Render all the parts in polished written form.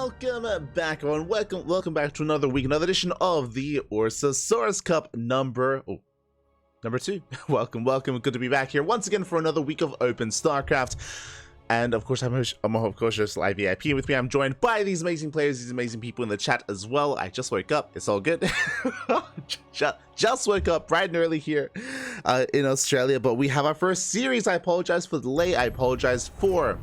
welcome back on. Welcome back to another week, another edition of the Ursasaurus Cup number 2. welcome. Good to be back here once again for another week of Open StarCraft. And of course, I'm of course just live VIP. With me, I'm joined by these amazing players, these amazing people in the chat as well. I just woke up. It's all good. just woke up bright and early here in Australia. But we have our first series. I apologize for the delay. I apologize for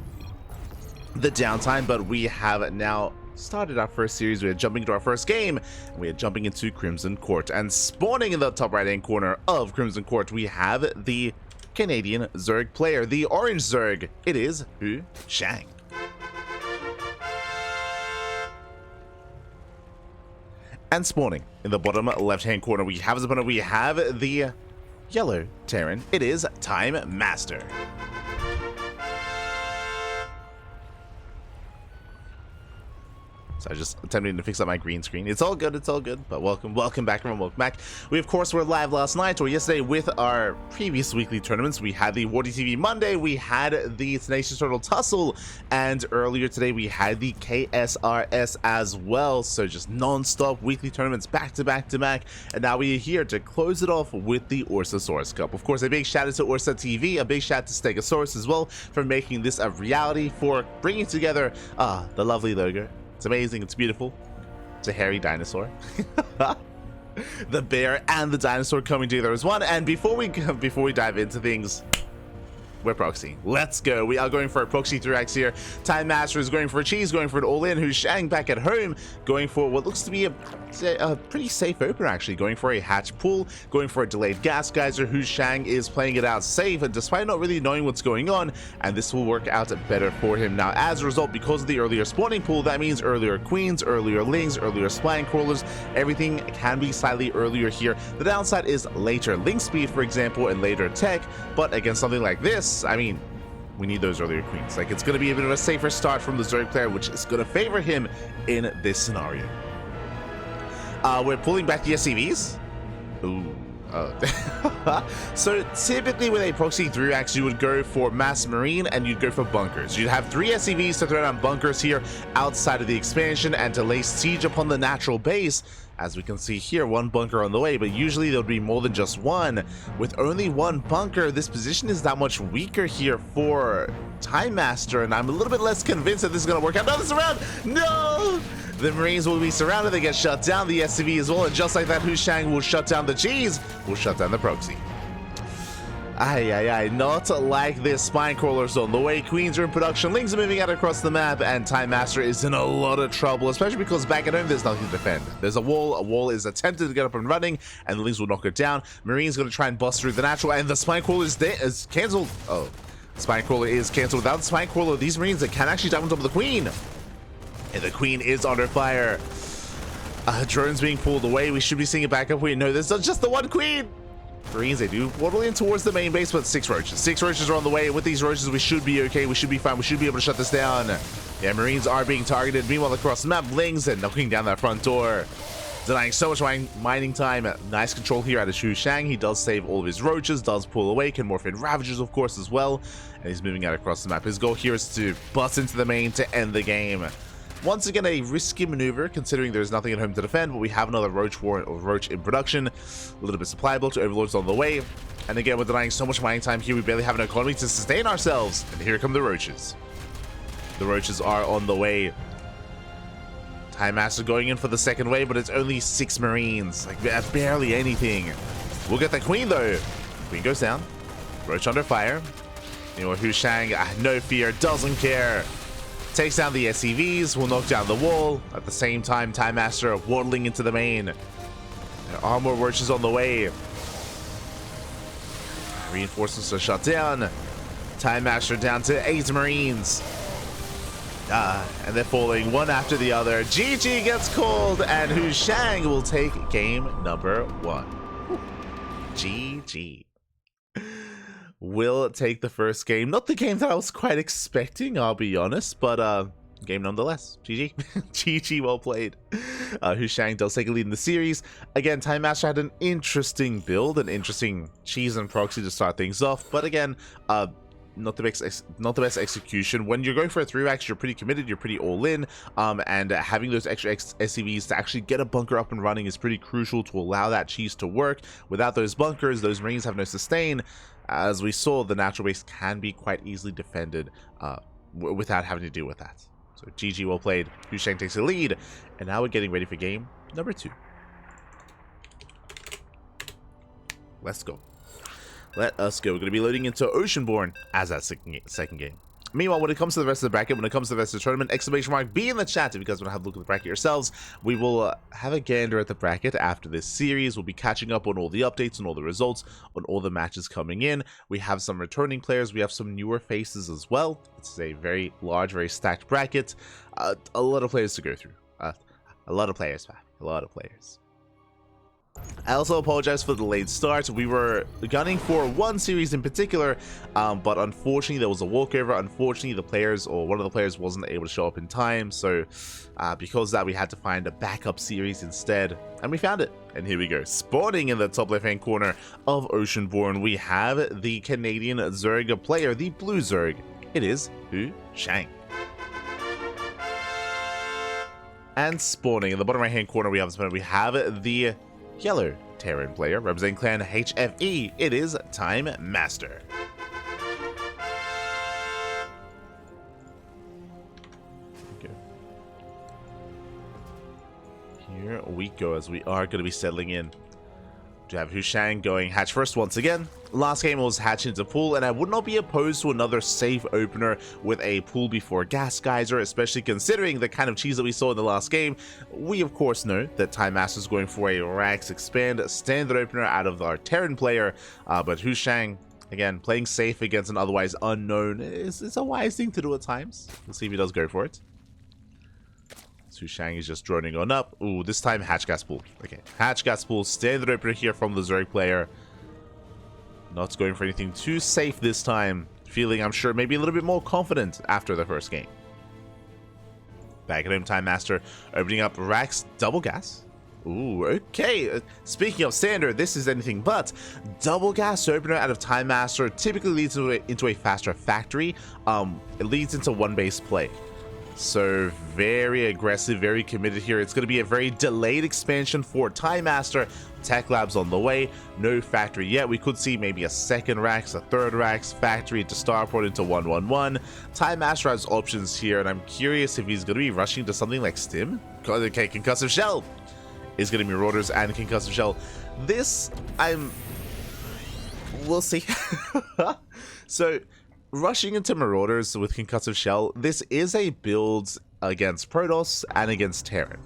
the downtime, but we have now started our first series. We are jumping into our first game, and we are jumping into Crimson Court. And spawning in the top right hand corner of Crimson Court, we have the Canadian Zerg player, the orange Zerg. It is HuShang. And spawning in the bottom left hand corner, we have the yellow Terran. It is TimeMaster. So I just attempting to fix up my green screen. It's all good, but welcome back, everyone, welcome back. We, of course, were live last night, or yesterday, with our previous weekly tournaments. We had the Warty TV Monday, we had the Tenacious Turtle Tussle, and earlier today, we had the KSRS as well. So just non-stop weekly tournaments, back to back, and now we are here to close it off with the Ursasaurus Cup. Of course, a big shout out to Ursa TV, a big shout out to Stegosaurus as well, for making this a reality, for bringing together the lovely logo. It's amazing, it's beautiful. It's a hairy dinosaur. The bear and the dinosaur coming together as one. And before we dive into things, we're proxying. Let's go. We are going for a proxy 3x here. TimeMaster is going for a cheese, going for an all-in. HuShang back at home, going for what looks to be a pretty safe opener, actually. Going for a hatch pull, going for a delayed gas geyser. HuShang is playing it out safe, and despite not really knowing what's going on, and this will work out better for him. Now, as a result, because of the earlier spawning pool, that means earlier queens, earlier lings, earlier spine crawlers. Everything can be slightly earlier here. The downside is later link speed, for example, and later tech, but against something like this, I mean, we need those earlier queens. Like, it's going to be a bit of a safer start from the Zerg player, which is going to favor him in this scenario. We're pulling back the SCVs. Ooh. So typically with a proxy 3x, you would go for mass marine and you'd go for bunkers. You'd have 3 SCVs to throw down bunkers here outside of the expansion and to lay siege upon the natural base. As we can see here, 1 bunker on the way, but usually there would be more than just one. With only 1 bunker, this position is that much weaker here for TimeMaster, and I'm a little bit less convinced that this is going to work out. No, this is around! No! The Marines will be surrounded, they get shut down, the SCV as well, and just like that, HuShang will shut down the cheese, will shut down the proxy. Not like this. Spine crawlers on the way, queens are in production, lings are moving out across the map, and TimeMaster is in a lot of trouble, especially because back at home there's nothing to defend. There's a wall is attempted to get up and running, and the lings will knock it down. Marine's going to try and bust through the natural, and the spine crawler is cancelled. Oh, spine crawler is cancelled. Without the spine crawler, these Marines that can actually dive on top of the queen. And the queen is under fire. Drones being pulled away. We should be seeing it back up. Wait, no, there's not just the one queen. Marines, they do waddle in towards the main base, but 6 roaches. 6 roaches are on the way. With these roaches, we should be okay. We should be fine. We should be able to shut this down. Yeah, Marines are being targeted. Meanwhile, across the map, lings and knocking down that front door. Denying so much mining time. Nice control here out of HuShang. He does save all of his roaches, does pull away, can morph in Ravagers, of course, as well. And he's moving out across the map. His goal here is to bust into the main to end the game. Once again, a risky maneuver, considering there's nothing at home to defend, but we have another roach in production. A little bit supplyable to Overlords on the way. And again, we're denying so much mining time here, we barely have an economy to sustain ourselves. And here come the roaches. The roaches are on the way. TimeMaster going in for the second wave, but it's only 6 Marines. Like, barely anything. We'll get the queen, though. Queen goes down. Roach under fire. You know, HuShang, no fear, doesn't care. Takes down the SCVs, will knock down the wall. At the same time, TimeMaster waddling into the main. There are more roaches on the way. Reinforcements are shut down. TimeMaster down to 8 Marines. And they're falling one after the other. GG gets called, and HuShang will take game number 1. GG. Will take the first game. Not the game that I was quite expecting, I'll be honest, but game nonetheless. GG. GG, well played. HuShang does take a lead in the series. Again, TimeMaster had an interesting build, an interesting cheese and proxy to start things off, but again, not the best execution. When you're going for a 3-racks, you're pretty committed, you're pretty all in, and having those extra SCVs to actually get a bunker up and running is pretty crucial to allow that cheese to work. Without those bunkers, those marines have no sustain. As we saw, the natural base can be quite easily defended without having to deal with that. So GG, well played. HuShang takes the lead, and now we're getting ready for game number 2. Let's go. Let us go. We're going to be loading into Oceanborn as that second game. Meanwhile, when it comes to the rest of the bracket, when it comes to the rest of the tournament, exclamation mark, be in the chat if you guys want to have a look at the bracket yourselves. We will have a gander at the bracket after this series. We'll be catching up on all the updates and all the results, on all the matches coming in. We have some returning players. We have some newer faces as well. It's a very large, very stacked bracket. A lot of players to go through. A lot of players, man. A lot of players. I also apologize for the late start. We were gunning for one series in particular, but unfortunately there was a walkover. Unfortunately, the players, or one of the players, wasn't able to show up in time. So because of that, we had to find a backup series instead, and we found it. And here we go. Spawning in the top left-hand corner of Oceanborn, we have the Canadian Zerg player, the blue Zerg. It is HuShang. And spawning in the bottom right-hand corner, we have the yellow Terran player representing clan HFE. It is TimeMaster. Okay. Here we go, as we are going to be settling in. To have HuShang going hatch first once again. Last game was hatch into pool, and I would not be opposed to another safe opener with a pool before gas geyser, especially considering the kind of cheese that we saw in the last game. We of course know that TimeMaster is going for a Rax expand standard opener out of our Terran player, but HuShang, again, playing safe against an otherwise unknown is a wise thing to do at times. We'll see if he does go for it. HuShang is just droning on up. Ooh, this time hatch gas pool. Okay, hatch gas pool, standard opener here from the Zerg player. Not going for anything too safe this time. Feeling, I'm sure, maybe a little bit more confident after the first game. Back at home, TimeMaster opening up Rax double gas. Ooh, okay. Speaking of standard, this is anything but. Double gas opener out of TimeMaster typically leads into a faster factory. It leads into one base play. So very aggressive, very committed here. It's going to be a very delayed expansion for TimeMaster. Tech Lab's on the way. No factory yet. We could see maybe a second Rax, a third Rax, factory to starport into 111. TimeMaster has options here, and I'm curious if he's going to be rushing to something like Stim. Okay, Concussive Shell is going to be Marauders and Concussive Shell. This, we'll see. So rushing into Marauders with Concussive Shell, this is a build against Protoss and against Terran.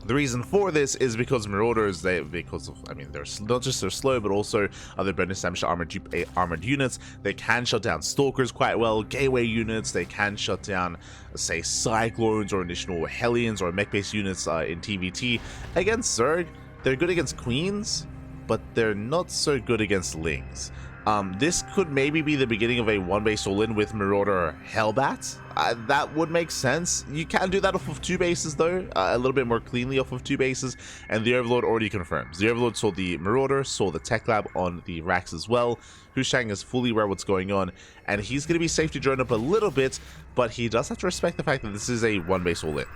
The reason for this is because Marauders, they're not just they're slow, but also other bonus damage to armored units. They can shut down Stalkers quite well, gateway units. They can shut down, say, Cyclones or additional Hellions or mech-based units in TvT. Against Zerg, they're good against Queens, but they're not so good against Lings. This could maybe be the beginning of a one-base all-in with Marauder Hellbat. That would make sense. You can do that off of 2 bases, though, a little bit more cleanly off of 2 bases, and the Overlord already confirms. The Overlord saw the Marauder, saw the Tech Lab on the Rax as well. HuShang is fully aware of what's going on, and he's going to be safe to drone up a little bit, but he does have to respect the fact that this is a one-base all-in.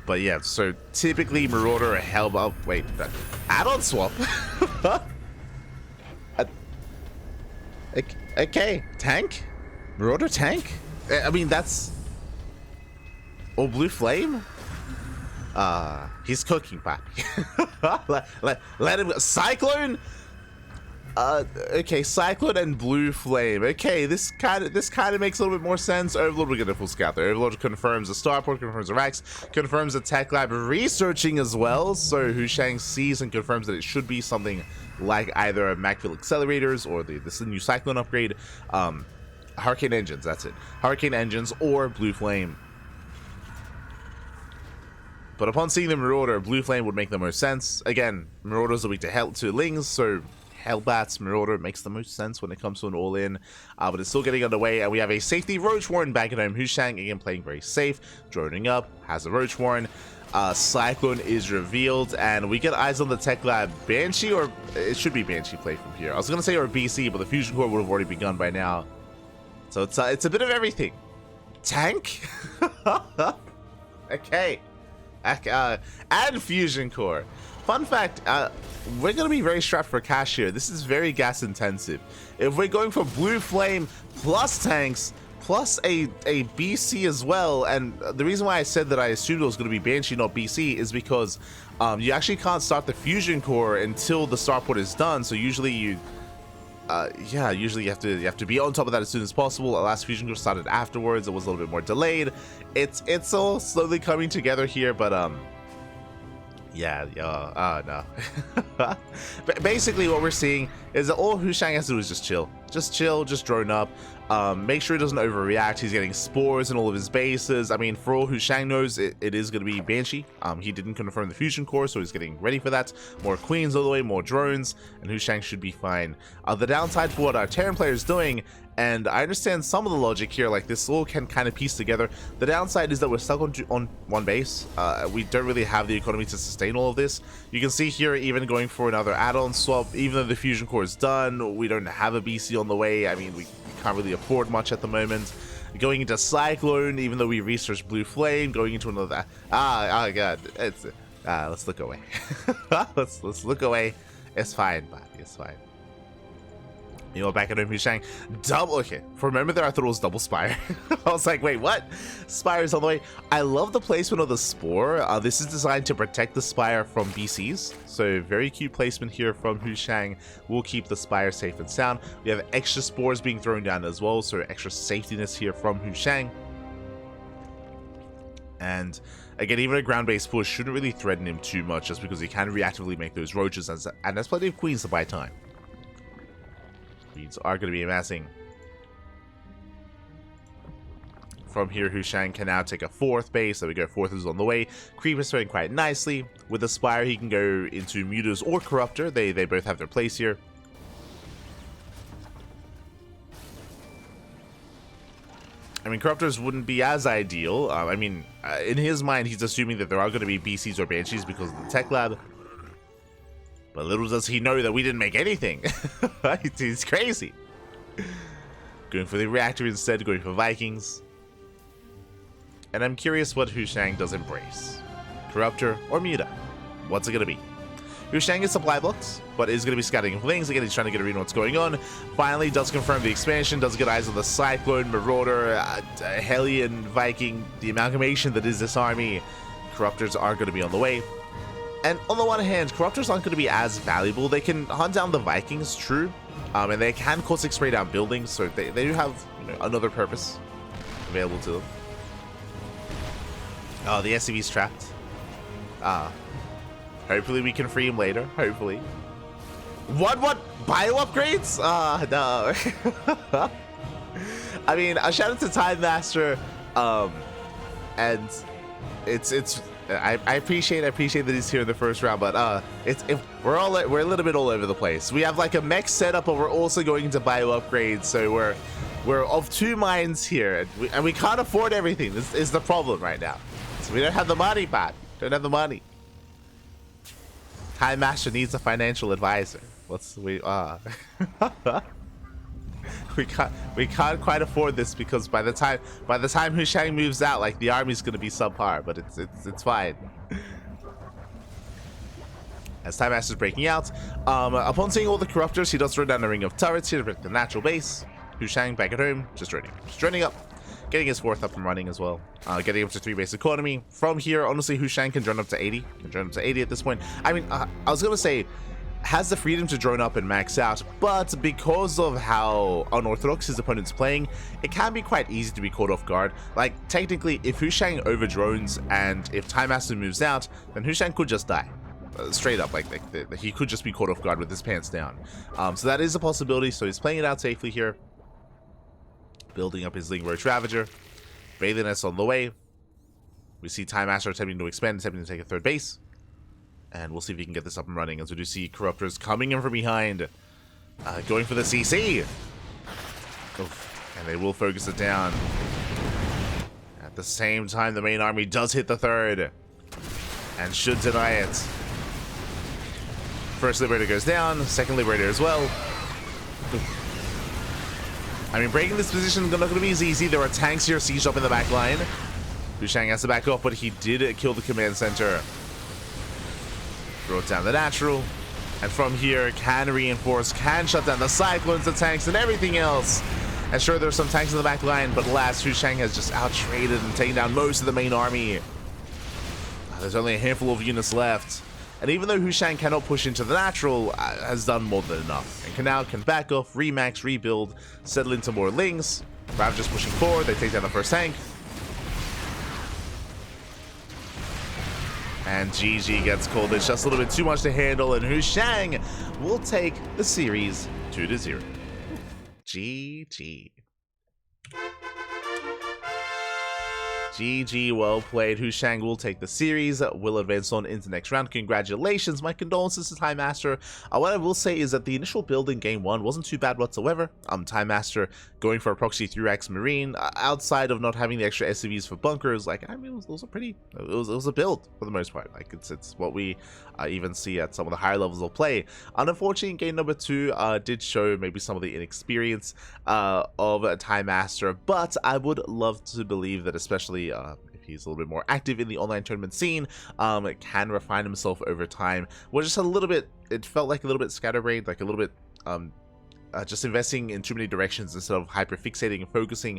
But yeah, so typically Marauder or Hellbat... Wait, add-on swap? Okay, tank? Marauder tank? I mean, that's... Oh, Blue Flame? He's cooking, papi. let him go. Cyclone? Okay, Cyclone and Blue Flame. Okay, this kind of makes a little bit more sense. Overlord will get a full scout there. Overlord confirms the starport, confirms the Rax, confirms the Tech Lab researching as well. So HuShang sees and confirms that it should be something like either a Macville accelerators or this new Cyclone upgrade. Hurricane engines, that's it. Hurricane engines or Blue Flame. But upon seeing the Marauder, Blue Flame would make the most sense. Again, Marauders are weak to Lings, so Hellbat's Marauder makes the most sense when it comes to an all-in, but it's still getting underway, and we have a safety Roach Warren back at home. HuShang, again, playing very safe, droning up, has a Roach Warren. Cyclone is revealed, and we get eyes on the Tech Lab Banshee, or it should be Banshee play from here. I was gonna say or BC, but the Fusion Core would have already begun by now. So it's a bit of everything. Tank? Okay. And Fusion Core. Fun fact, we're going to be very strapped for cash here. This is very gas intensive. If we're going for Blue Flame plus tanks, plus a BC as well, and the reason why I said that I assumed it was going to be Banshee, not BC, is because you actually can't start the Fusion Core until the starport is done, so usually you have to be on top of that as soon as possible. Our last Fusion Core started afterwards. It was a little bit more delayed. It's all slowly coming together here, but no. Basically what we're seeing is that all HuShang has to do is just chill, just drone up, make sure he doesn't overreact. He's getting spores in all of his bases. I mean, for all HuShang knows, it is going to be Banshee. He didn't confirm the Fusion Core, so he's getting ready for that. More queens all the way, more drones, and HuShang should be fine. The downside for what our Terran player is doing, and I understand some of the logic here, like this all can kind of piece together. The downside is that we're stuck on one base. We don't really have the economy to sustain all of this. You can see here, even going for another add-on swap, even though the Fusion Core is done, we don't have a BC on the way. I mean, we can't really afford much at the moment. Going into Cyclone, even though we researched Blue Flame, going into another... oh god, let's look away. let's look away. It's fine, buddy, it's fine. You know, back at home, HuShang, double, okay, for a moment there I thought it was double Spire. I was like, wait, what? Spire's on the way. I love the placement of the Spore. This is designed to protect the Spire from BCs, so very cute placement here from HuShang. We'll keep the Spire safe and sound. We have extra Spores being thrown down as well, so extra safetiness here from HuShang. And again, even a ground-based push shouldn't really threaten him too much, just because he can reactively make those roaches, and there's plenty of queens to buy time. Queens are going to be amassing. From here, HuShang can now take a fourth base. There we go, fourth is on the way. Creep is throwing quite nicely. With the Spire, he can go into Mutas or Corruptor. They both have their place here. I mean, Corruptors wouldn't be as ideal. I mean, in his mind, he's assuming that there are going to be BCs or Banshees because of the Tech Lab. But little does he know that we didn't make anything. He's crazy. Going for the reactor instead, going for Vikings. And I'm curious what HuShang does embrace. Corruptor or Muta? What's it going to be? HuShang is supply blocks, but is going to be scouting things. Again, he's trying to get a read on what's going on. Finally, does confirm the expansion, does get eyes on the Cyclone, Marauder, Hellion, Viking, the amalgamation that is this army. Corruptors are going to be on the way. And on the one hand, Corruptors aren't going to be as valuable. They can hunt down the Vikings, true, and they can caustic spray down buildings, so they do have, you know, another purpose available to them. Oh, the SCV's trapped. Hopefully we can free him later. Hopefully. What bio upgrades? No. I mean, a shout out to TimeMaster, and it's. I appreciate that he's here in the first round, but we're a little bit all over the place. We have like a mech setup, but we're also going into bio upgrades, so we're of two minds here, and we can't afford everything. This is the problem right now. So we don't have the money, Pat. Don't have the money. TimeMaster needs a financial advisor. We can't quite afford this, because by the time HuShang moves out, like, the army's gonna be subpar, but it's fine. As TimeMaster's breaking out, upon seeing all the Corruptors, he does throw down a ring of turrets here to protect the natural base. HuShang back at home, just droning up, getting his fourth up and running as well, getting up to 3 base economy. From here, honestly, HuShang can drone up to 80. Can drone up to 80 at this point. I mean, I was gonna say, has the freedom to drone up and max out, but because of how unorthodox his opponent's playing, it can be quite easy to be caught off guard. Like, technically, if HuShang over drones and if TimeMaster moves out, then HuShang could just die. Straight up, like he could just be caught off guard with his pants down. So that is a possibility, so he's playing it out safely here. Building up his Ling Roach Ravager. Bathing on the way. We see TimeMaster attempting to expand, attempting to take a third base. And we'll see if he can get this up and running, as we do see Corruptors coming in from behind. Going for the CC. Oof. And they will focus it down. At the same time, the main army does hit the third. and should deny it. First Liberator goes down, second Liberator as well. I mean, breaking this position is not going to be as easy. There are tanks here sieged up in the back line. HuShang has to back off, but he did kill the command center. Brought down the natural. And from here, can reinforce, can shut down the cyclones, the tanks, and everything else. And sure, there's some tanks in the back line, but alas, HuShang has just out-traded and taken down most of the main army. There's only a handful of units left. And even though HuShang cannot push into the natural, has done more than enough. And now can back off, remax, rebuild, settle into more lings. Rather just pushing forward, they take down the first tank. And GG gets called. It's just a little bit too much to handle, and HuShang will take the series 2-0. GG. GG, well played. HuShang will take the series, will advance on into the next round. Congratulations, my condolences to TimeMaster. What I will say is that the initial build in game 1 wasn't too bad whatsoever. TimeMaster going for a proxy 3x Marine, outside of not having the extra SCVs for bunkers, like, I mean, it was a pretty, it was a build for the most part. Like, it's what we even see at some of the higher levels of play. Unfortunately, game number 2 did show maybe some of the inexperience of TimeMaster, but I would love to believe that, especially if he's a little bit more active in the online tournament scene, can refine himself over time. We're just a little bit, it felt like a little bit scatterbrained, like a little bit just investing in too many directions instead of hyper-fixating and focusing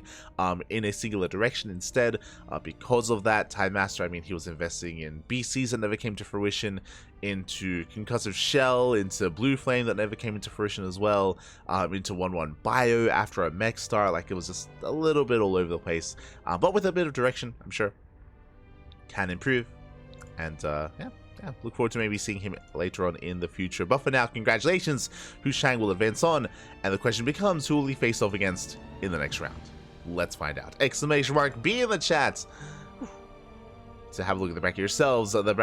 in a singular direction instead. Because of that, TimeMaster, I mean, he was investing in BCs that never came to fruition, into Concussive Shell, into Blue Flame that never came into fruition as well, into 1-1 Bio after a Mech Star. Like, it was just a little bit all over the place. But with a bit of direction, I'm sure can improve. And yeah, look forward to maybe seeing him later on in the future. But for now, congratulations, HuShang will advance on, and the question becomes, who will he face off against in the next round? Let's find out. Exclamation mark, be in the chat to have a look at the back of yourselves. The